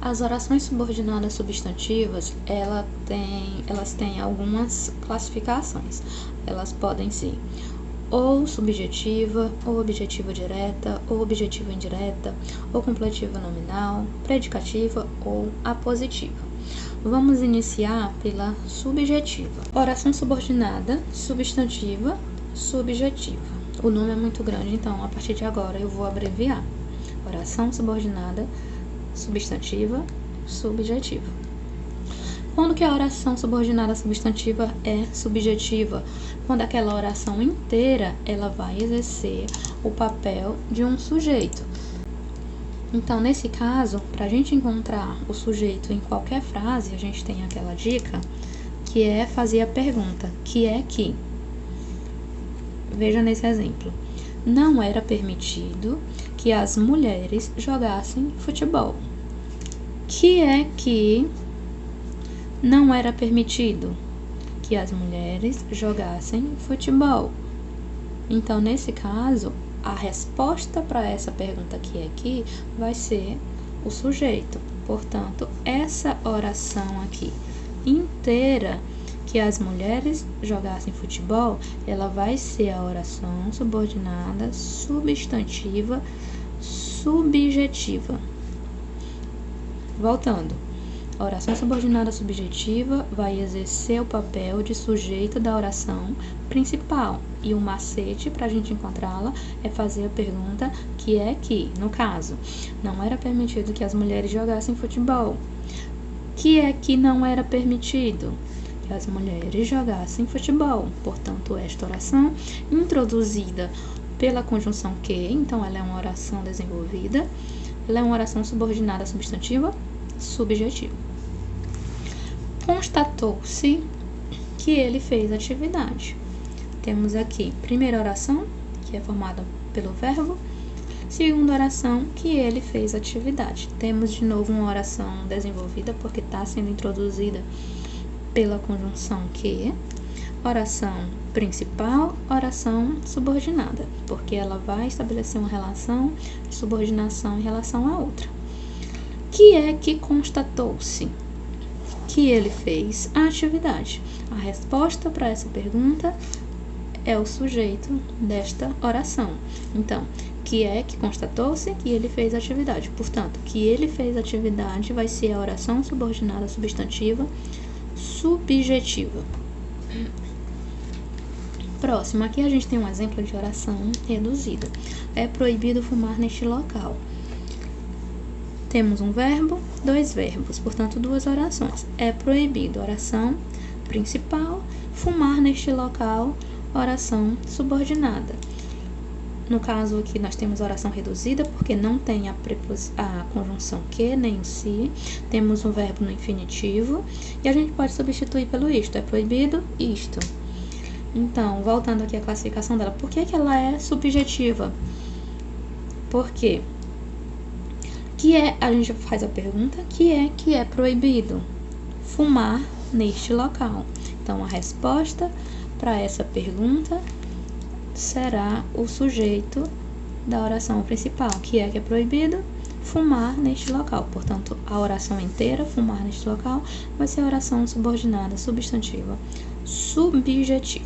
As orações subordinadas substantivas, elas têm algumas classificações. Elas podem ser ou subjetiva, ou objetiva direta, ou objetiva indireta, ou completiva nominal, predicativa ou apositiva. Vamos iniciar pela subjetiva. Oração subordinada, substantiva, subjetiva. O nome é muito grande, então a partir de agora eu vou abreviar. Oração subordinada, substantiva, subjetiva. Quando que a oração subordinada substantiva é subjetiva? Quando aquela oração inteira ela vai exercer o papel de um sujeito. Então, nesse caso, para a gente encontrar o sujeito em qualquer frase, a gente tem aquela dica que é fazer a pergunta, que é que? Veja nesse exemplo. Não era permitido que as mulheres jogassem futebol. Que é que não era permitido que as mulheres jogassem futebol. Então, nesse caso, a resposta para essa pergunta que é aqui vai ser o sujeito. Portanto, essa oração aqui inteira, que as mulheres jogassem futebol, ela vai ser a oração subordinada substantiva subjetiva. Voltando. A oração subordinada subjetiva vai exercer o papel de sujeito da oração principal. E o macete para a gente encontrá-la é fazer a pergunta que é que, no caso, não era permitido que as mulheres jogassem futebol. Que é que não era permitido? Que as mulheres jogassem futebol. Portanto, esta oração introduzida pela conjunção que, então ela é uma oração desenvolvida, ela é uma oração subordinada substantiva subjetiva. Constatou-se que ele fez atividade. Temos aqui primeira oração, que é formada pelo verbo, segunda oração, que ele fez atividade. Temos de novo uma oração desenvolvida, porque está sendo introduzida pela conjunção que, oração principal, oração subordinada, porque ela vai estabelecer uma relação de subordinação em relação à outra. Que é que constatou-se? Que ele fez a atividade. A resposta para essa pergunta é o sujeito desta oração. Então, que é que constatou-se que ele fez a atividade. Portanto, que ele fez a atividade vai ser a oração subordinada substantiva subjetiva. Próximo, aqui a gente tem um exemplo de oração reduzida. É proibido fumar neste local. Temos um verbo, dois verbos, portanto, duas orações. É proibido, oração principal, fumar neste local, oração subordinada. No caso aqui, nós temos oração reduzida, porque não tem a conjunção que, nem o se. Temos um verbo no infinitivo, e a gente pode substituir pelo isto. É proibido, isto. Então, voltando aqui à classificação dela, por que ela é subjetiva? Por quê? A gente faz a pergunta, que é proibido? Fumar neste local. Então, a resposta para essa pergunta será o sujeito da oração principal, que é proibido? Fumar neste local. Portanto, a oração inteira, fumar neste local, vai ser a oração subordinada substantiva subjetiva.